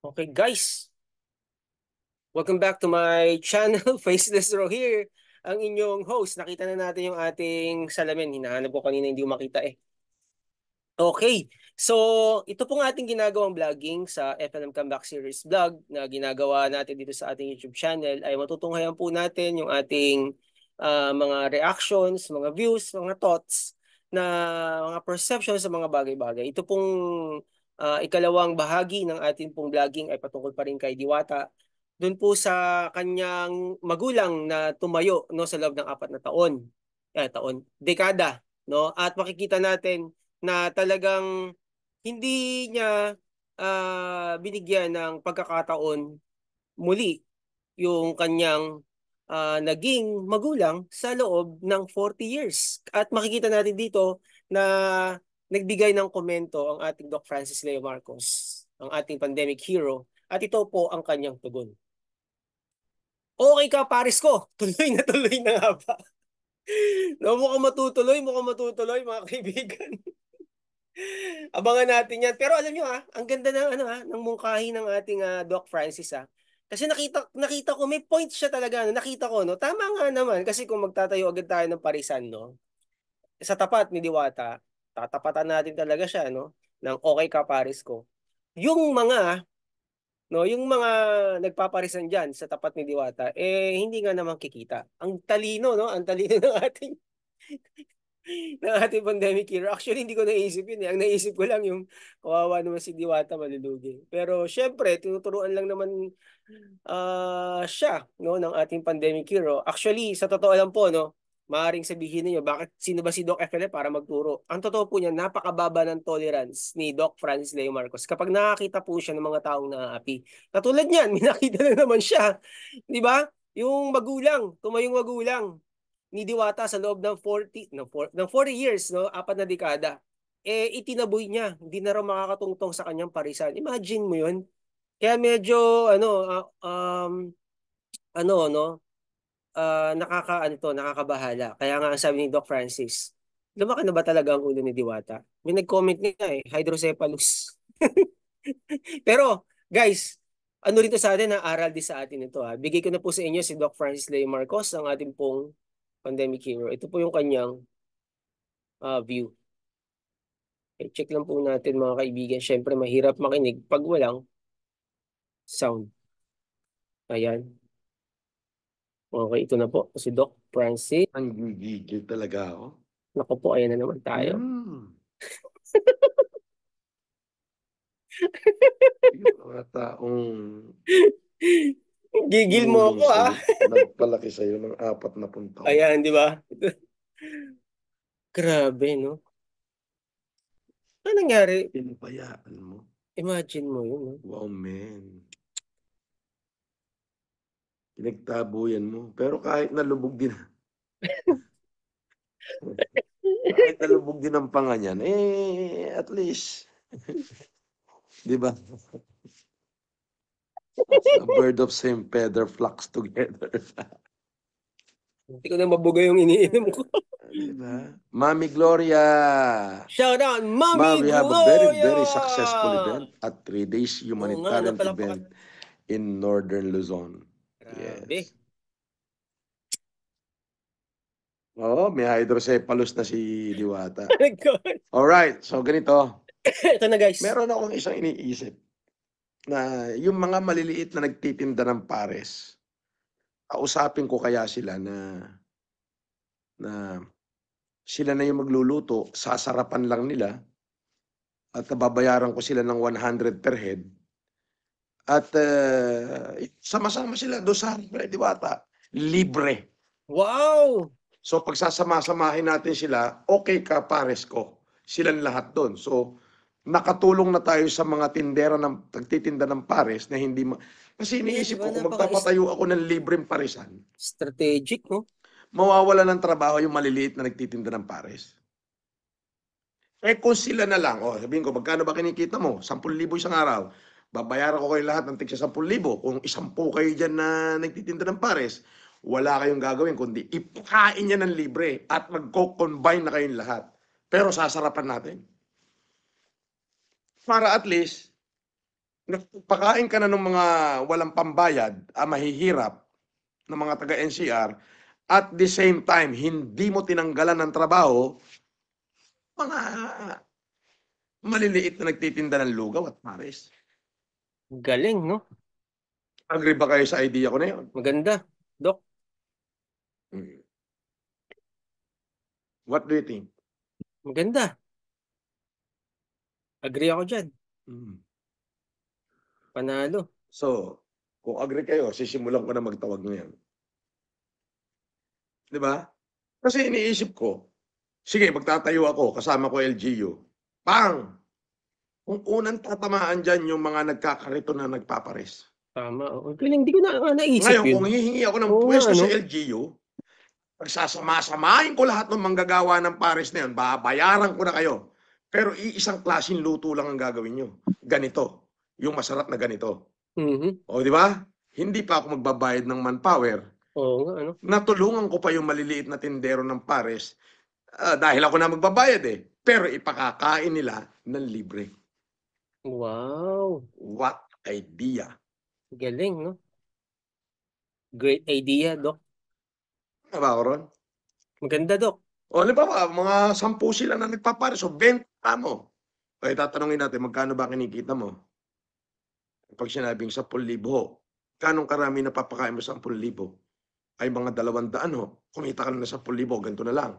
Okay, guys. Welcome back to my channel, Faceless Row here. Ang inyong host. Nakita na natin yung ating salamin. Hinahanap ko kanina, hindi ko makita eh. Okay, so ito pong ating ginagawang vlogging sa FNM Comeback Series vlog na ginagawa natin dito sa ating YouTube channel ay matutunghayan po natin yung ating mga reactions, mga views, mga thoughts na mga perceptions sa mga bagay-bagay. Ito pong ikalawang bahagi ng ating pong vlogging ay patungkol pa rin kay Diwata. Doon po sa kanyang magulang na tumayo no sa loob ng 4 na taon. Dekada, no? At makikita natin na talagang hindi niya binigyan ng pagkakataon muli yung kanyang naging magulang sa loob ng 40 years. At makikita natin dito na nagbigay ng komento ang ating Doc Francis Leo Marcos, ang ating pandemic hero, at ito po ang kanyang tugon. Okay ka, Paris ko. Tuloy na nga ba? No, mukhang matutuloy mga kaibigan. Abangan natin yan. Pero alam nyo ang ganda ng ng mungkahi ng ating Doc Francis Kasi nakita ko may point siya talaga. No? Nakita ko no, tama nga naman kasi kung magtatayo agad tayo ng parisan no, sa tapat ni Diwata, tatapatan natin talaga siya no ng okay ka Paris ko. Yung mga yung mga nagpaparisan diyan sa tapat ni Diwata hindi nga naman kikita. Ang talino no, ang talino ng ating pandemic hero. Actually, hindi ko naisip yun. Ang naisip ko lang yung kawawa naman si Diwata malulugi. Pero syempre, tinuturuan lang naman siya no, ng ating pandemic hero. Actually, sa totoo lang po, no, maaaring sabihin niyo bakit sino ba si Doc FL para magturo? Ang totoo po niya, napakababa ng tolerance ni Doc Francis Leo Marcos kapag nakakita po siya ng mga taong naaapi. Katulad niyan, may nakita na naman siya. Di ba? Yung magulang, tumayong magulang ni Diwata sa loob ng 40 years, no, 4 na dekada. Itinaboy niya. Hindi na raw makakatungtong sa kanyang parisan. Imagine mo 'yun. Kaya medyo no, nakakabahala. Kaya nga ang sabi ni Doc Francis, lumaki na ba talaga ang ulo ni Diwata? May nag-comment nga hydrocephalus. Pero, guys, ano rito sa atin, aral din sa atin ito. Bigay ko na po sa inyo si Doc Francis Leo Marcos, ang ating pong pandemic hero. Ito po yung kanyang view. Okay, check lang po natin mga kaibigan. Siyempre, mahirap makinig pag walang sound. Ayan. Okay, ito na po. Si Doc Francis. Ang gigil talaga ako. Naku po, ayan na naman tayo. Yung mga taong Gigil mo tumulong ako sa'yo, nagpalaki sa'yo ng 40 taon. Ayan, di ba? Grabe, no? Ano nangyari? Pinabayaan mo. Imagine mo yun, no? Wow, man. Pinagtabuyan mo. Pero kahit nalubog din, kahit nalubog din ang panga niyan, at least, di ba? A bird of same feather flocks together. Hindi ko na mabuga yung iniinom ko. Di ba? Mami Gloria. Shout out, Ma, Mami we have a very, Gloria! very successful event at 3 days Oo nga, humanitarian napalakpakan. event in Northern Luzon. Grabe. Yes. Oo, may hydrocephalus na si Diwata. Alright, so ganito. Ito na guys. Meron akong isang iniisip na yung mga maliliit na nagtitinda ng pares, kausapin ko kaya sila na sila na yung magluluto, sasarapan lang nila at nababayaran ko sila ng 100 per head. At sama-sama sila doon sa Diwata. Libre. Wow! So pagsasama-samahin natin sila, okay ka pares ko. Silang lahat doon. So nakatulong na tayo sa mga tindera ng nagtitinda ng pares na hindi kasi iniisip Diba, ko kung magpapatayo ako ng libreng paresan, strategic, no? mawawala ng trabaho yung maliliit na nagtitinda ng pares. Kung sila na lang, sabihin ko, magkano ba kinikita mo? 10,000 isang araw. Babayaran ko kayo lahat ng tigsa 10,000. Kung 10 kayo dyan na nagtitinda ng pares, wala kayong gagawin kundi ipakain niya ng libre at magko-combine na kayong lahat. Pero sasarapan natin. Para at least, Pakain ka na ng mga walang pambayad, mahihirap na mga taga-NCR, at the same time, hindi mo tinanggalan ng trabaho, mga maliliit na nagtitinda ng lugaw at pares. Galing, no? Agree ba kayo sa idea ko na yun? Maganda, Dok. Hmm. What do you think? Maganda. Agree ako dyan. Hmm. Panalo. So, kung agree kayo, sisimulan ko na magtawag ngayon. Di ba? Kasi iniisip ko, sige, magtatayo ako, kasama ko LGU. Pang! Kung unang tatamaan dyan yung mga nagkakarito na nagpapares. Tama. Oo. Galing, hindi ko na naisip Ngayon, yun. kung hihingi ako ng Oo nga, pwesto ano? sa LGU, pagsasama-samahin ko lahat ng manggagawa ng pares na yun, babayaran ko na kayo. Pero iisang klaseng luto lang ang gagawin nyo. Ganito. Yung masarap na ganito. Mhm. O, di ba? Hindi pa ako magbabayad ng manpower. Oo nga, ano? Natulungan ko pa yung maliliit na tindero ng pares dahil ako na magbabayad eh. Pero ipakakain nila ng libre. Wow. What idea? Galing, no? Great idea, Dok. Diba, Ron? Maganda, Dok. O, di ba, mga 10 sila na nagpapares. So, 20 mo. Ay, tatanungin natin, magkano ba kinikita mo? Pag sinabing 10,000, kanong karami na papakain mo sa 10,000? Ay mga 200 ho. Kumita ka na ng 10,000, ganito na lang.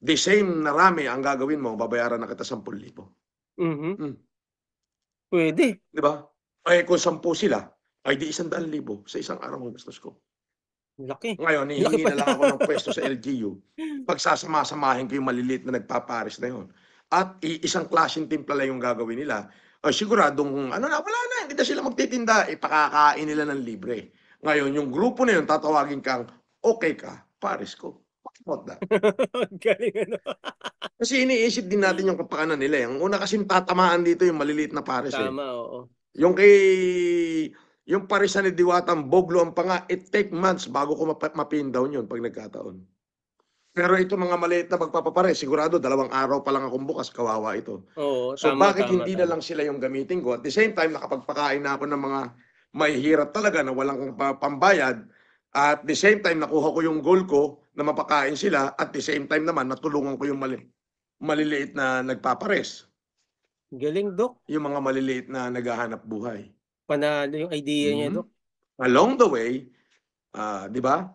The same na rami ang gagawin mo, babayaran na kita 10,000. Mhm. Hmm, Pwede. di ba? Ay kung 10 sila, ay di 100,000 sa isang araw ang gastos ko. Laki. Ngayon, Laki hihingi na pala. lang ako ng pwesto sa LGU. Pagsasama-samahin ko yung maliliit na nagpapares na yun. At isang klaseng timpla lang yung gagawin nila. Ay, siguradong, ano na, wala na, hindi na sila magtitinda. Ipakakain nila ng libre. Ngayon, yung grupo na yun, tatawagin kang, okay ka, pares ko. What about that? Galing, ano? Kasi iniisip din natin yung kapakanan nila. Ang una kasing tatamaan dito yung maliliit na pares eh. Tama, oo. Yung kay yung parisan ni Diwatang Boglo ang panga, it take months bago ko mapin down yun pag nagkataon. Pero ito mga maliit na magpapapare, sigurado 2 araw pa lang akong bukas, kawawa ito. Oo, So tama, bakit tama, hindi na tama. lang sila yung gamitin ko? At the same time, nakapagpakain na ako ng mga mahihirap talaga na walang pambayad. At the same time, nakuha ko yung goal ko na mapakain sila. At the same time naman, natulungan ko yung maliliit na nagpapares. Galing, Dok. Yung mga maliliit na naghahanap buhay. Panalo yung idea niya, Mhm. Dok. Along the way, di ba?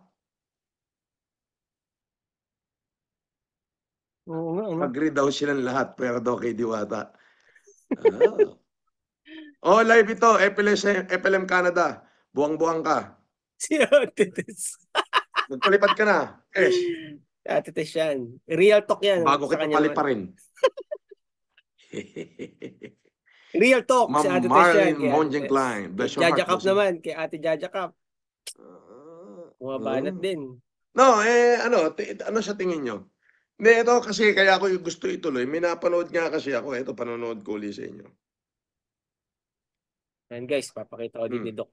Oo nga, ano? Agree daw silang lahat, pero daw kay Diwata. Ah. Oh, live ito, FLM Canada. Buwang-buwang ka. Si Ate Tess. Magpalipad ka na. Yes. Ate Tess yan. Real talk yan. Bago Sa kita kanya naman. paliparin. Real talk si Ma'am Ate Tess yan. Marlene Kay Ate Monjeng Tess. Klein. Kay Bless your Jaja heart, Cup bossing. naman. Kay Ate Jaja Cup. Bumabanat Mm. din. No, ano sa tingin nyo? Hindi, ito kasi kaya ako yung gusto ituloy. May napanood nga kasi ako. Ito, panonood ko ulit sa inyo. Yan guys, papakita ko din ni Hmm. Doc.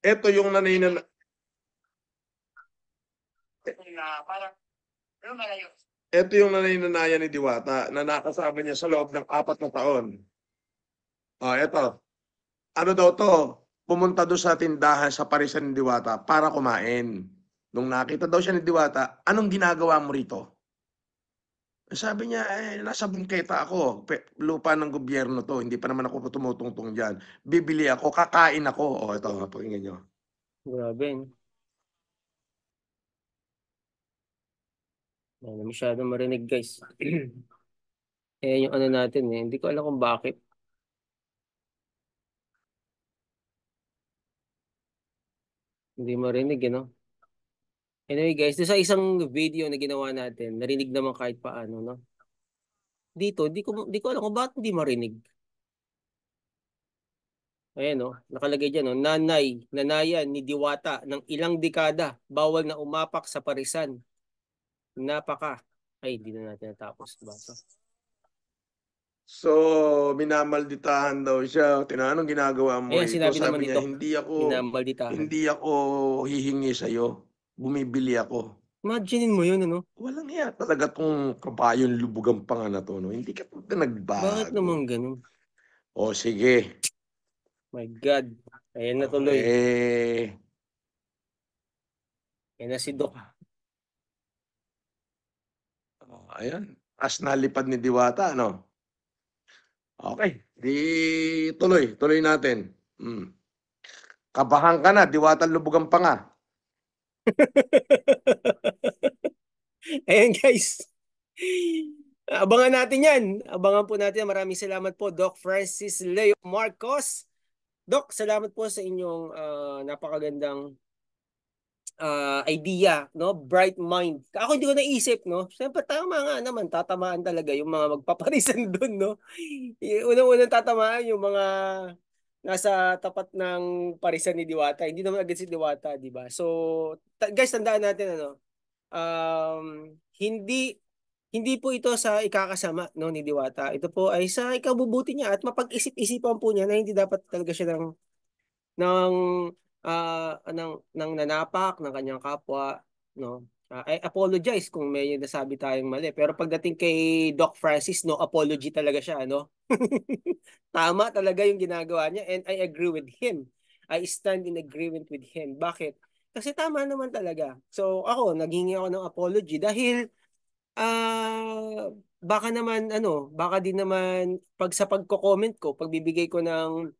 Ito yung nanay na... Ito yung nanay-nanaya ni Diwata na nakasama niya sa loob ng 4 na taon. Eto. Ano daw to? Pumunta doon sa tindahan sa parisan ni Diwata para kumain. Nung nakita daw siya ni Diwata, anong ginagawa mo rito? Sabi niya, nasa bangketa ako. Lupa ng gobyerno to. Hindi pa naman ako tumutungtong dyan. Bibili ako, kakain ako. Ito, pakinggan nyo. Grabe. No? Ano, masyadong marinig guys. Yung ano natin eh. Hindi ko alam kung bakit. Hindi marinig, no? Anyway guys, doon sa isang video na ginawa natin, narinig naman kahit paano, no? Dito, di ko alam kung bakit hindi marinig. Ayan, no? Nakalagay dyan, no? Nanayan ni Diwata ng ilang dekada, bawal na umapak sa parisan. Napaka. Ay, hindi na natin natapos. Basta. So, minamalditahan daw siya. Tinanong ginagawa mo Ayan, rito. sinabi naman Sabi ni niya, Doc, minamalditahan. hindi ako hihingi sa'yo. Bumibili ako. Imaginein mo yun, ano? Walang hiya talaga tong kabayong lubugang panga na to. No? Hindi ka talaga Bakit naman nagbago. ganun? O sige. My God. Ayan na Oh, tuloy. eh, Ayan na si Doc. ayan. As nalipad ni Diwata, ano? Okay, di tuloy natin. Hmm. Kabahan ka na, Diwata lubugan pa nga. Ayan guys. Abangan natin yan. Abangan po natin. Maraming salamat po, Doc Francis Leo Marcos. Doc, salamat po sa inyong napakagandang idea, no? Bright mind. Ako hindi ko naisip, no? Siyempre tama nga naman, tatamaan talaga yung mga magpaparisan doon, no? Unang-unang tatamaan yung mga nasa tapat ng parisan ni Diwata. Hindi naman agad si Diwata, di ba? So, guys, tandaan natin, ano? Hindi hindi po ito sa ikakasama, no, ni Diwata. Ito po ay sa ikabubuti niya at mapag-isip-isipan po niya na hindi dapat talaga siya ng ng nanapak ng kanyang kapwa, no? I apologize kung may nasabi tayong mali. Pero pagdating kay Doc Francis, no apology talaga siya, no? Tama talaga yung ginagawa niya and I agree with him. I stand in agreement with him. Bakit? Kasi tama naman talaga. So ako, naghingi ako ng apology dahil baka naman ano, baka din naman pag sa pagko-comment ko, pagbibigay ko ng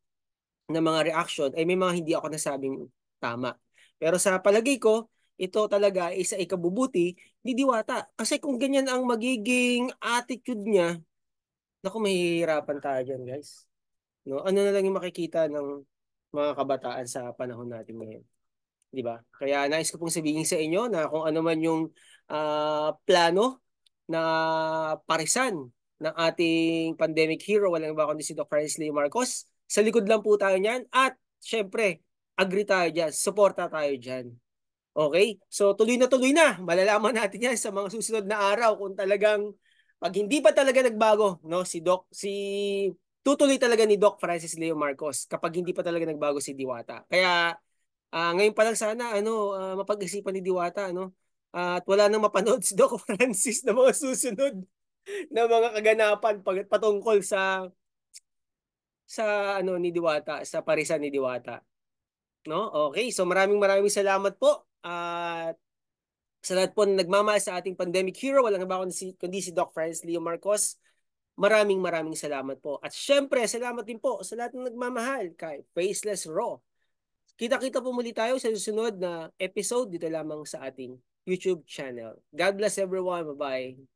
mga reaction, ay may mga hindi ako nasabing tama. Pero sa palagay ko, ito talaga ay sa ikabubuti ni Diwata. Kasi kung ganyan ang magiging attitude niya, naku, mahihirapan tayo dyan, guys. No? Ano na lang yung makikita ng mga kabataan sa panahon natin ngayon. Di ba? Kaya nais ko pong sabihin sa inyo na kung ano man yung plano na parisan ng ating pandemic hero, walang iba kundi si Dr. Francis Leo Marcos. Sa likod lang po tayo niyan at syempre, agree tayo dyan, suporta tayo dyan. Okay? So tuloy na. Malalaman natin yan sa mga susunod na araw kung talagang pag hindi pa talaga nagbago, no, tutuloy talaga ni Doc Francis Leo Marcos kapag hindi pa talaga nagbago si Diwata. Kaya ngayon pa lang sana mapag-isipan ni Diwata, ano? At wala nang mapanood si Doc Francis na mga susunod na mga kaganapan patungkol sa ano ni Diwata, sa parisan ni Diwata, no? Okay, so maraming salamat po. At sa lahat po na nagmamahal sa ating pandemic hero, walang iba kundi si Doc Francis Leo Marcos. Maraming salamat po. At syempre, salamat din po sa lahat ng nagmamahal kay Faceless Raw. Kita-kita po muli tayo sa susunod na episode dito lamang sa ating YouTube channel. God bless everyone. Bye-bye.